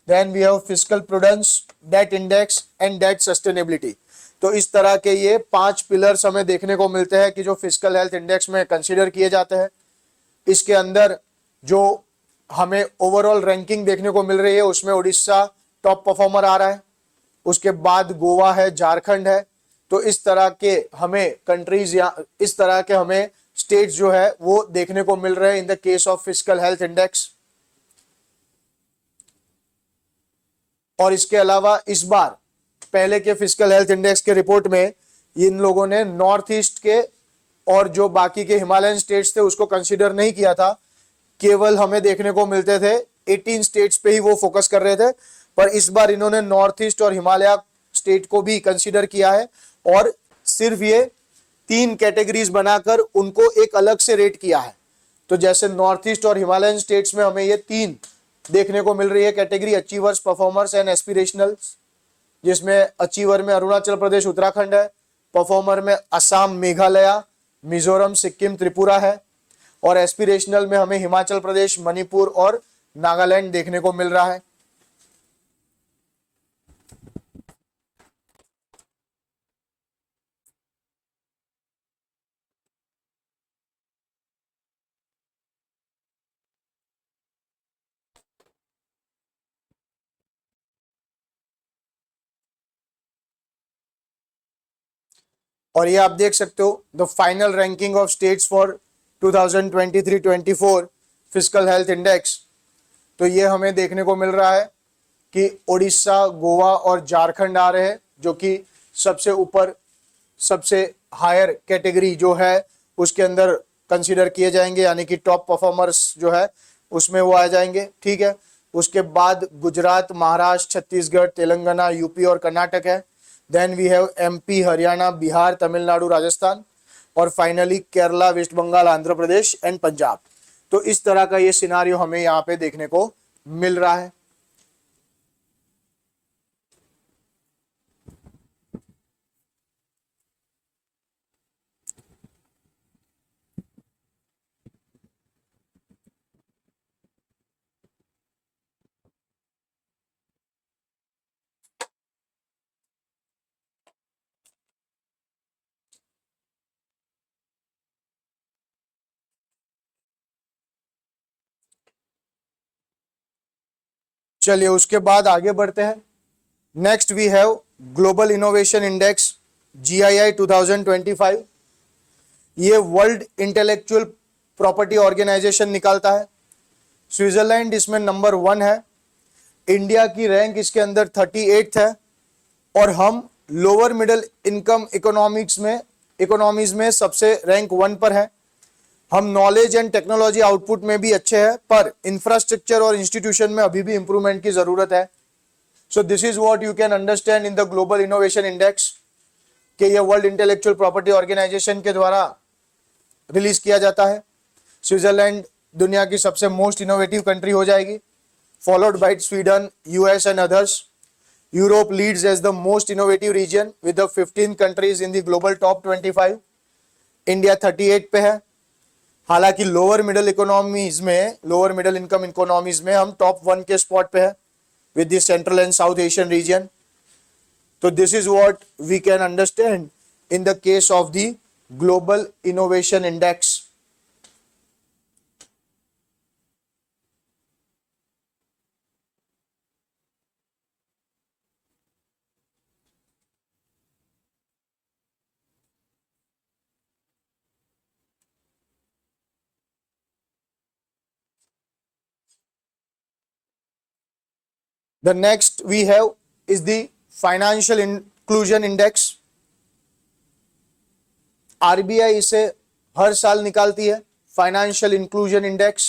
then we have fiscal prudence, debt index and debt sustainability. तो इस तरह के ये 5 पिलर्स हमें देखने को मिलते हैं कि जो फिस्कल हेल्थ इंडेक्स में कंसीडर किए जाते हैं। इसके अंदर जो हमें ओवरऑल रैंकिंग देखने को मिल रही है उसमें उड़ीसा टॉप परफॉर्मर आ रहा है, उसके बाद गोवा है, झारखंड है। तो इस तरह के हमें कंट्रीज या इस तरह के हमें स्टेट्स जो है वो देखने को मिल रहे हैं इन the case of fiscal health index. और इसके अलावा इस बार पहले के फिस्कल हेल्थ इंडेक्स के रिपोर्ट में इन लोगों ने नॉर्थ ईस्ट के और जो बाकी के हिमालयन स्टेट्स थे उसको कंसीडर नहीं किया था, केवल हमें देखने को मिलते थे 18 स्टेट्स पे ही वो फोकस कर रहे थे। पर इस बार इन्होंने नॉर्थ ईस्ट और हिमालय स्टेट को भी कंसीडर किया है और सिर्फ ये 3 कैटेगरीज बनाकर उनको एक अलग से रेट किया है। तो जैसे नॉर्थ ईस्ट और हिमालयन स्टेट्स में हमें ये 3 देखने को मिल रही है कैटेगरी, अचीवर्स, परफॉर्मर्स एंड एस्पिरेशनल्स, जिसमें अचीवर में अरुणाचल प्रदेश, उत्तराखंड है, परफॉर्मर में असम, मेघालय, मिजोरम, सिक्किम, त्रिपुरा है, और एस्पिरेशनल में हमें हिमाचल प्रदेश, मणिपुर और नागालैंड देखने को मिल रहा है। और ये आप देख सकते हो the final ranking of states for 2023-24 fiscal health index. तो ये हमें देखने को मिल रहा है कि उड़ीसा, गोवा और झारखंड आ रहे हैं जो कि सबसे ऊपर, सबसे हायर कैटेगरी जो है उसके अंदर कंसीडर किए जाएंगे, यानी कि टॉप परफॉर्मर्स जो है उसमें वो आ जाएंगे। ठीक है, उसके बाद गुजरात, महाराष्ट्र, छत्तीसगढ़, तेलंगाना, यूपी और कर्नाटक है। Then we have MP, Haryana, Bihar, Tamil Nadu, Rajasthan, और फाइनली केरला, वेस्ट बंगाल, आंध्र प्रदेश एंड पंजाब। तो इस तरह का ये सिनारियो हमें यहाँ पे देखने को मिल रहा है। चलिए उसके बाद आगे बढ़ते हैं। Next we have global innovation index GII 2025। ये वर्ल्ड इंटेलेक्चुअल प्रॉपर्टी ऑर्गेनाइजेशन निकालता है। स्विट्जरलैंड इसमें नंबर 1 है, इंडिया की रैंक इसके अंदर 38th है, और हम लोअर मिडिल इनकम इकोनॉमिक्स में इकोनॉमीज में सबसे रैंक 1 पर है। हम नॉलेज एंड टेक्नोलॉजी आउटपुट में भी अच्छे हैं, पर इंफ्रास्ट्रक्चर और इंस्टीट्यूशन में अभी भी इंप्रूवमेंट की जरूरत है। So this is what you can understand in the global innovation index, कि ये वर्ल्ड इंटेलेक्चुअल प्रॉपर्टी ऑर्गेनाइजेशन के द्वारा रिलीज किया जाता है। स्विट्जरलैंड दुनिया की सबसे मोस्ट इनोवेटिव कंट्री हो जाएगी, followed by Sweden, US and others. Europe leads as the most innovative region with the 15 countries in the global top 25। India 38 पे है। हालांकि लोअर मिडिल इकोनॉमीज में, लोअर मिडिल इनकम इकोनॉमीज में हम टॉप 1 के स्पॉट पे है with the central and South Asian region. तो this is what we can understand in the case of the global innovation index. The next we have is the Financial Inclusion Index। RBI इसे हर साल निकालती है, financial inclusion index.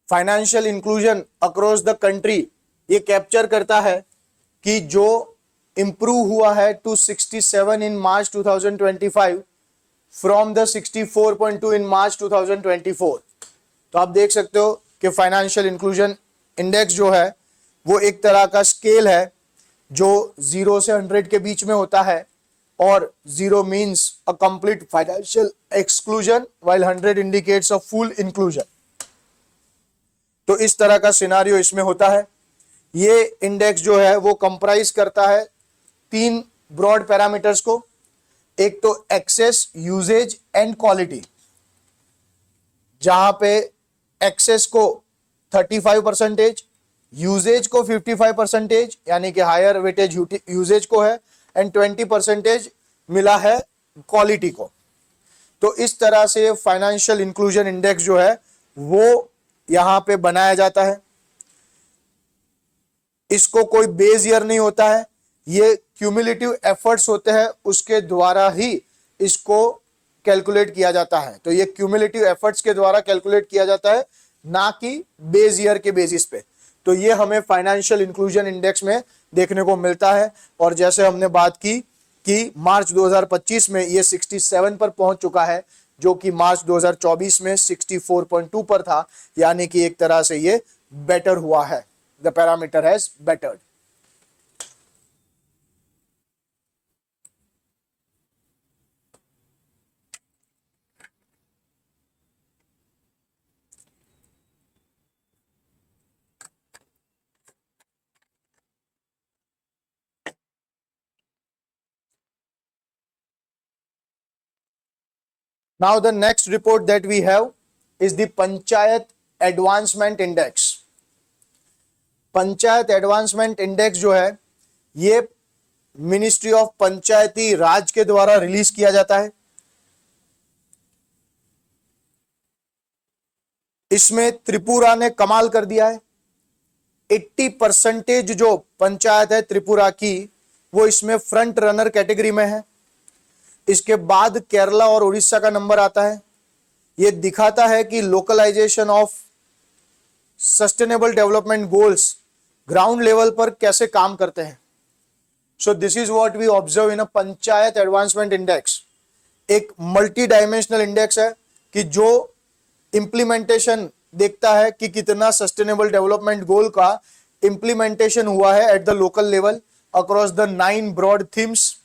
Financial inclusion across the country ये कैप्चर करता है कि जो इंप्रूव हुआ है to 67 in March 2025 from the 64.2 in March 2024। तो आप देख सकते हो कि फाइनेंशियल इंक्लूजन इंडेक्स जो है वो एक तरह का स्केल है जो 0 से 100 के बीच में होता है, और 0 means a complete financial exclusion while 100 indicates a full inclusion. तो इस तरह का सिनारियो इसमें होता है। ये इंडेक्स जो है वो कंप्राइज करता है 3 ब्रॉड पैरामीटर्स को। एक तो एक्सेस, यूजेज एंड क्वालिटी, जहां पे एक्सेस को 35%, यूजेज को 55%, यानी कि हायर वेटेज यूजेज को है, एंड 20% मिला है क्वालिटी को। तो इस तरह से फाइनेंशियल इंक्लूजन इंडेक्स जो है वो यहां पे बनाया जाता है। इसको कोई बेस ईयर नहीं होता है, ये क्यूमुलेटिव एफर्ट्स होते हैं, उसके द्वारा ही इसको कैलकुलेट किया जाता है। तो ये क्यूमुलेटिव एफर्ट्स के द्वारा कैलकुलेट किया जाता है, ना कि बेस ईयर के बेसिस पे। तो ये हमें फाइनेंशियल इंक्लूजन इंडेक्स में देखने को मिलता है। और जैसे हमने बात की कि मार्च 2025 में ये 67 पर पहुंच चुका है, जो कि मार्च 2024 में 64.2 पर था, यानी कि एक तरह से ये बेटर हुआ है। The parameter has battered. Now the next report that we have is the Panchayat Advancement Index। Panchayat advancement index जो है ये मिनिस्ट्री ऑफ पंचायती राज के द्वारा रिलीज किया जाता है। इसमें त्रिपुरा ने कमाल कर दिया है। 80% जो पंचायत है त्रिपुरा की वो इसमें फ्रंट रनर कैटेगरी में है। इसके बाद केरला और उड़ीसा का नंबर आता है। यह दिखाता है कि localisation of sustainable development goals ground level पर कैसे काम करते हैं। So this is what we observe in a panchayat advancement index. एक मल्टी डायमेंशनल इंडेक्स है कि जो इंप्लीमेंटेशन देखता है कि कितना सस्टेनेबल डेवलपमेंट गोल का इंप्लीमेंटेशन हुआ है at the local level across the 9 broad themes.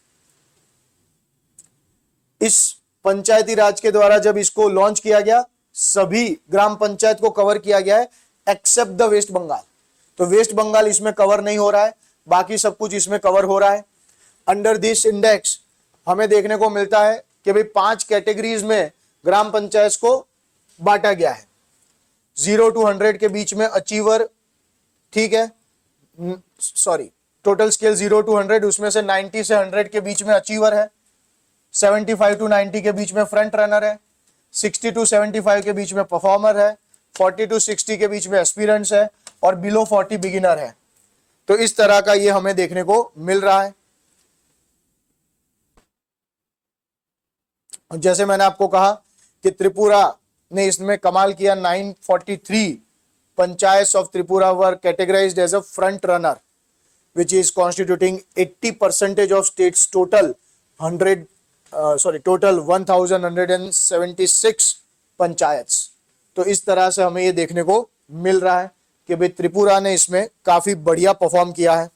इस पंचायती राज के द्वारा जब इसको लॉन्च किया गया, सभी ग्राम पंचायत को कवर किया गया है एक्सेप्ट द वेस्ट बंगाल। तो वेस्ट बंगाल इसमें कवर नहीं हो रहा है, बाकी सब कुछ इसमें कवर हो रहा है। अंडर दिस इंडेक्स हमें देखने को मिलता है कि भाई 5 कैटेगरीज में ग्राम पंचायत को बांटा गया है। 0 to 100 के बीच में अचीवर, ठीक है, सॉरी, टोटल स्केल 0 to 100, उसमें से 90 से 100 के बीच में अचीवर है, 75 to 90 के बीच में फ्रंट रनर है, 60 to 75 के बीच में परफॉर्मर है, 40 to 60 के बीच में एस्पिरेंट्स है और बिलो 40 बिगिनर है। तो इस तरह का ये हमें देखने को मिल रहा है। जैसे मैंने आपको कहा कि त्रिपुरा ने इसमें कमाल किया, 943 panchayat of Tripura were categorised as a front runner which is constituting 80% of state's total 1176 panchayat. तो इस तरह से हमें ये देखने को मिल रहा है कि भाई त्रिपुरा ने इसमें काफी बढ़िया परफॉर्म किया है।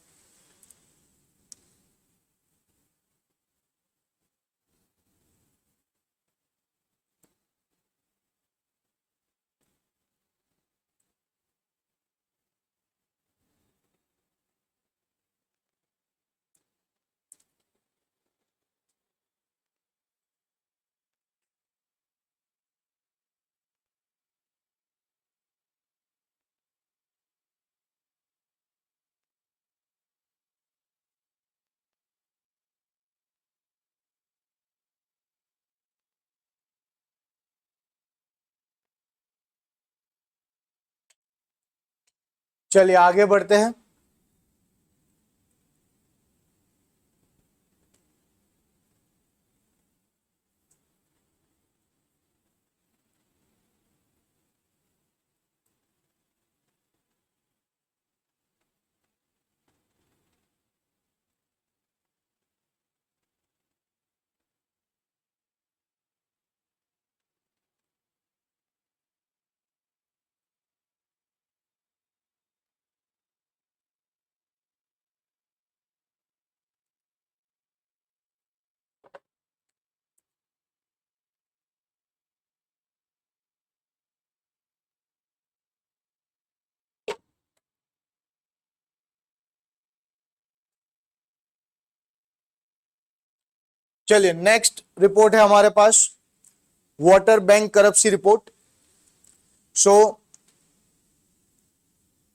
चलिए आगे बढ़ते हैं। चलिए नेक्स्ट रिपोर्ट है हमारे पास water bankruptcy report. So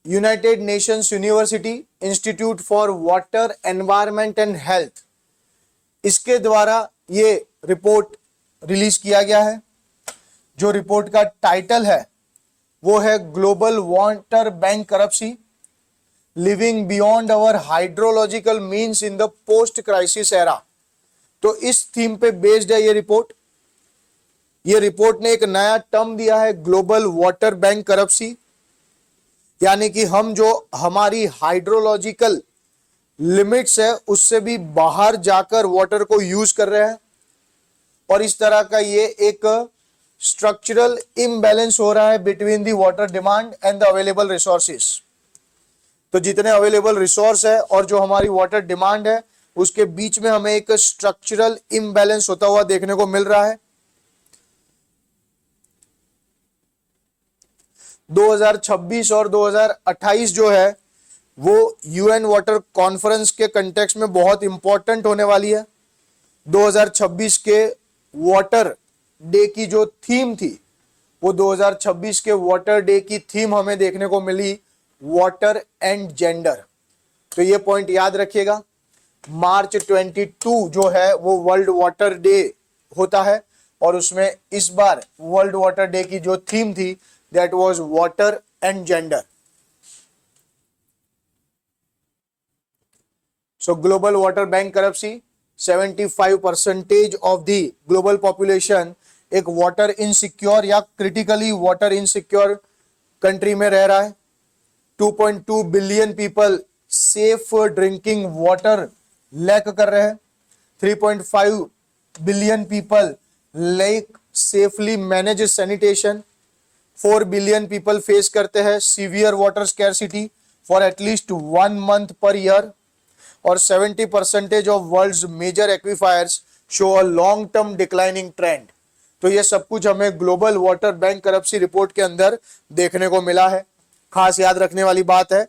United Nations University Institute for Water Environment and Health, इसके द्वारा ये रिपोर्ट रिलीज किया गया है। जो रिपोर्ट का टाइटल है वो है global water bank करप्सी, living beyond our hydrological means in the post crisis era. तो इस थीम पे बेस्ड है ये रिपोर्ट। ये रिपोर्ट ने एक नया टर्म दिया है ग्लोबल वाटर बैंक करप्सी, यानी कि हम जो हमारी हाइड्रोलॉजिकल लिमिट्स है उससे भी बाहर जाकर वाटर को यूज कर रहे हैं, और इस तरह का ये एक स्ट्रक्चरल इम्बैलेंस हो रहा है between the water demand and the available resources. तो जितने अवेलेबल रिसोर्स है और जो हमारी वाटर डिमांड है उसके बीच में हमें एक स्ट्रक्चरल इम्बैलेंस होता हुआ देखने को मिल रहा है। 2026 और 2028 जो है वो यूएन वाटर कॉन्फ्रेंस के कंटेक्स्ट में बहुत इंपॉर्टेंट होने वाली है। 2026 के वाटर डे की जो थीम थी वो 2026 के वाटर डे की थीम हमें देखने को मिली वाटर एंड जेंडर। तो ये पॉइंट याद रखिएगा। मार्च 22 जो है वो वर्ल्ड वाटर डे होता है, और उसमें इस बार वर्ल्ड वाटर डे की जो थीम थी that was water and gender. So global water bankruptcy, 75% of the global population एक वाटर इनसिक्योर या क्रिटिकली वाटर इनसिक्योर कंट्री में रह रहा है। 2.2 billion people safe drinking water lack कर रहे हैं। 3.5 billion people lack safely manage sanitation. 4 billion people face करते हैं severe water scarcity for at least 1 month per year, और 70% of world's major aquifers show a long term declining trend. तो ये सब कुछ हमें global water bankruptcy report के अंदर देखने को मिला है। खास याद रखने वाली बात है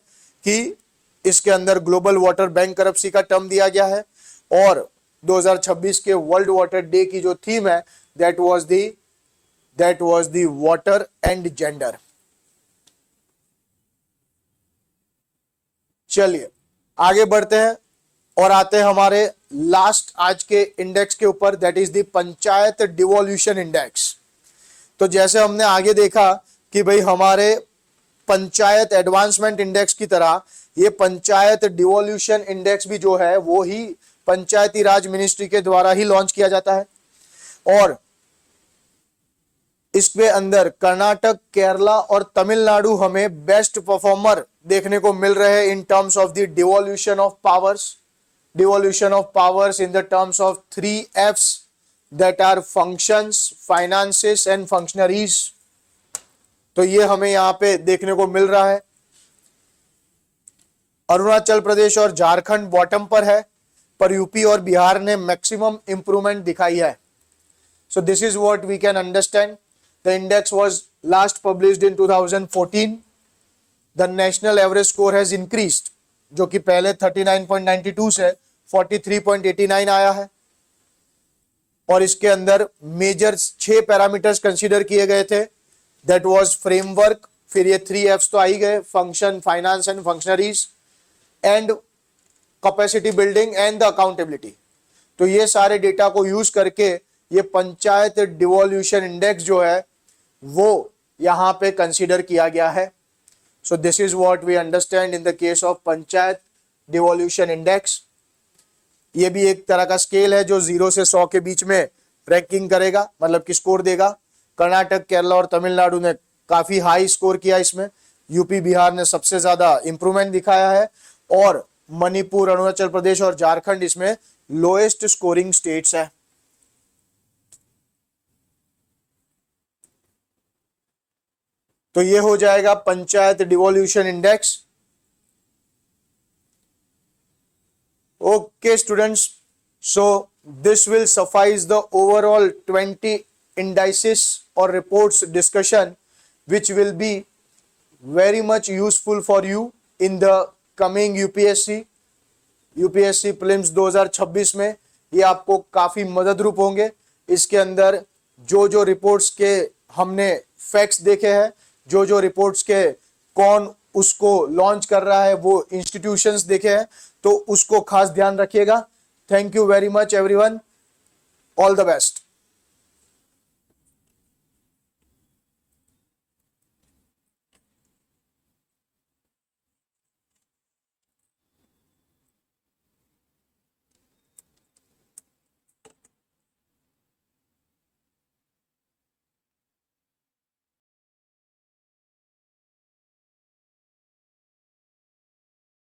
कि इसके अंदर ग्लोबल वाटर बैंक करप्सी का टर्म दिया गया है, और 2026 के वर्ल्ड वाटर डे की जो थीम है that was the water and gender. चलिए आगे बढ़ते हैं और आते हैं हमारे लास्ट आज के इंडेक्स के ऊपर, that is the panchayat devolution index. तो जैसे हमने आगे देखा कि भाई हमारे पंचायत एडवांसमेंट इंडेक्स की तरह ये पंचायत डिवोल्यूशन इंडेक्स भी जो है वो ही पंचायती राज मिनिस्ट्री के द्वारा ही लॉन्च किया जाता है। और इसके अंदर कर्नाटक, केरला और तमिलनाडु हमें बेस्ट परफॉर्मर देखने को मिल रहे हैं in terms of the devolution of powers in the terms of 3 Fs that are functions, finances and functionaries। तो ये हमें यहां पे देखने को मिल रहा है। अरुणाचल प्रदेश और झारखंड बॉटम पर है, पर यूपी और बिहार ने मैक्सिमम इंप्रूवमेंट दिखाई है। So this is what we can understand. The index was last published in 2014। The national average score has increased, जो कि पहले 39.92 से 43.89 आया है। और इसके अंदर मेजर 6 पैरामीटर्स कंसीडर किए गए थे। दैट वाज फ्रेमवर्क, फिर ये 3 Fs तो आ ही गए, function, finance and functionaries, and capacity building and the accountability. तो ये सारे डेटा को यूज करके ये पंचायत डिवोल्यूशन इंडेक्स जो है वो यहां पे कंसीडर किया गया है। So this is what we understand in the case of panchayat devolution index. ये भी एक तरह का स्केल है जो 0 से 100 के बीच में रैंकिंग करेगा, मतलब कि स्कोर देगा। कर्नाटक, केरला और तमिलनाडु ने काफी हाई स्कोर किया इसमें। यूपी, बिहार ने सबसे ज्यादा इंप्रूवमेंट दिखाया है, और मणिपुर, अरुणाचल प्रदेश और झारखंड इसमें लोएस्ट स्कोरिंग स्टेट्स है। तो ये हो जाएगा panchayat devolution index. Okay students, so this will suffice the overall 20 indices or reports discussion, which will be very much useful for you in the coming UPSC prelims 2026 में। ये आपको काफी मदद रूप होंगे। इसके अंदर जो रिपोर्ट्स के हमने फैक्ट्स देखे हैं, जो रिपोर्ट्स के कौन उसको लॉन्च कर रहा है, वो इंस्टीट्यूशंस देखे हैं, तो उसको खास ध्यान रखिएगा। Thank you very much everyone, all the best.